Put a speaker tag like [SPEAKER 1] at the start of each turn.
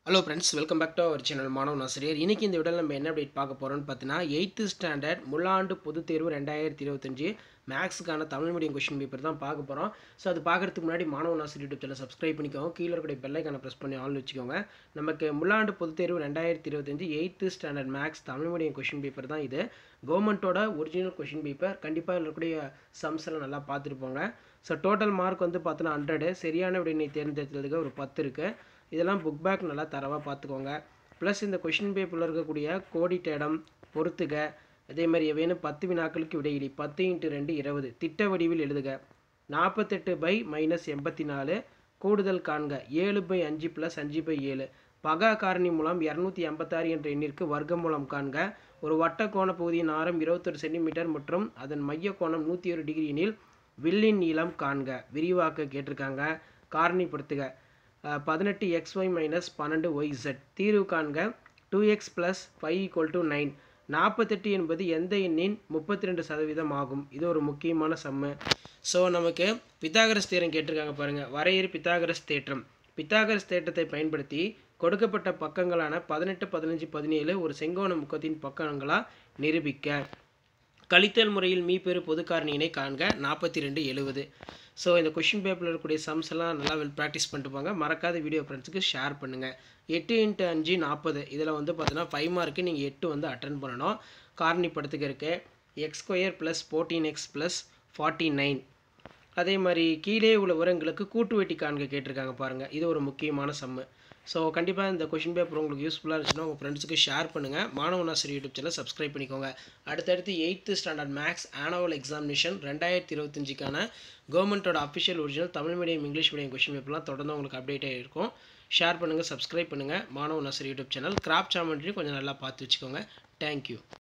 [SPEAKER 1] Hello friends, welcome back to our channel மாணவன் ஆசிரியர். இன்றைக்கி இந்த வீடியோவில் நம்ம என்ன அப்டேட் பார்க்க போகிறோம்னு பார்த்தீங்கன்னா, 8th ஸ்டாண்டர்ட் முழாண்டு பொதுத் தேர்வு 2025 மேக்ஸுக்கான தமிழ் மீடியம் கொஷின் பேப்பர் தான் பார்க்க போகிறோம். ஸோ அது பார்க்குறதுக்கு முன்னாடி மாணவன் ஆசிரியர் யூடியூப் சேனல் சப்ஸ்கிரைப் பண்ணிக்கோங்க. கீழே இருக்கக்கூடிய பெல் ஐக்கானை ப்ரெஸ் பண்ணி ஆன் வச்சுக்கோங்க. நமக்கு முழாண்டு பொதுத் தேர்வு 2025 8th standard maths Tamil medium question paper தான் இது. கவர்மெண்ட்டோட ஒரிஜினல் கொஷின் பேப்பர். கண்டிப்பாக இருக்கக்கூடிய சம்ஸ் எல்லாம் நல்லா பார்த்துருப்போங்க. ஸோ டோட்டல் மார்க் வந்து பார்த்தோன்னா 100. சரியான விடையினை தேர்ந்தெடுத்ததுக்கு ஒரு 10 இருக்குது. இதெல்லாம் புக் பேக் நல்லா தரவாக பார்த்துக்கோங்க. ப்ளஸ் இந்த கொஷின் பேப்பரில் இருக்கக்கூடிய கோடிட்ட இடம், பொறுத்துக, அதே மாதிரி எவையேனும் 10 வினாக்களுக்கு விடையிலி 10 × 2 20 திட்ட வடிவில் எழுதுக. 48/-84 கூடுதல் காண்க. 7/5 + 5/7 பகா காரணி மூலம் 286 என்ற எண்ணிற்கு வர்க்கமூலம் காண்க. ஒரு வட்ட கோண பகுதியின் ஆரம் 21 சென்டிமீட்டர் மற்றும் அதன் மைய கோணம் 101 டிகிரி எனில் வில்லின் நீளம் காண்க. விரிவாக்க கேட்டிருக்காங்க. காரணிப்படுத்துக. 18xy - 12yz தீர்வு காண்க. 2x + 5 = 9. 48 என்பது எந்த எண்ணின் 32% ஆகும்? இது ஒரு முக்கியமான சம்மு. ஸோ நமக்கு பித்தாகரஸ் தேற்றம் கேட்டிருக்காங்க பாருங்கள். வரையறு பித்தாகரஸ் தேற்றம். பித்தாகரஸ் தேற்றத்தை பயன்படுத்தி கொடுக்கப்பட்ட பக்கங்களான 18, 15, 17 ஒரு செங்கோண முக்கத்தின் பக்கங்களாக நிரூபிக்க. கழித்தல் முறையில் மீப்பெரு பொது காரணியினை காண்க. 42 70. ஸோ இந்த கொஷின் பேப்பரில் இருக்கக்கூடிய சம்ஸ் எல்லாம் நல்லா ப்ராக்டிஸ் பண்ணிட்டு போங்க. மறக்காத வீடியோ ஃப்ரெண்ட்ஸுக்கு ஷேர் பண்ணுங்கள். 8 × 5 40. இதில் வந்து பார்த்தீங்கன்னா 5 மார்க்கு நீங்கள் 8 வந்து அட்டன் பண்ணணும். காரணிப்படுத்துக இருக்குது. x² + 14x + 49. அதே மாதிரி கீழே உள்ள உரங்களுக்கு கூட்டு வெட்டி காண்க கேட்டிருக்காங்க பாருங்கள். இது ஒரு முக்கியமான சம்மு. ஸோ கண்டிப்பாக இந்த கொஷின் பேப்பர் உங்களுக்கு யூஸ்ஃபுல்லாக இருந்துச்சுன்னா உங்கள் ஃப்ரெண்ட்ஸுக்கு ஷேர் பண்ணுங்கள். மாணவன் ஆசிரியர் யூடியூப் சேனல் சப்ஸ்கிரைப் பண்ணிக்கோங்க. அடுத்தடுத்து 8th standard maths annual examination 2025க்கான கவர்மெண்ட்டோட official original Tamil medium English medium question பேப்பர்லாம் தொடர்ந்து உங்களுக்கு அப்டேட்டாக இருக்கும். ஷேர் பண்ணுங்கள், சப்ஸ்கிரைப் பண்ணுங்கள். மாணவன் ஆசிரியர் யூடியூப் சேனல் கிராப் ஜாமெண்ட்ரி கொஞ்சம் நல்லா பார்த்து வச்சுக்கோங்க. தேங்க்யூ.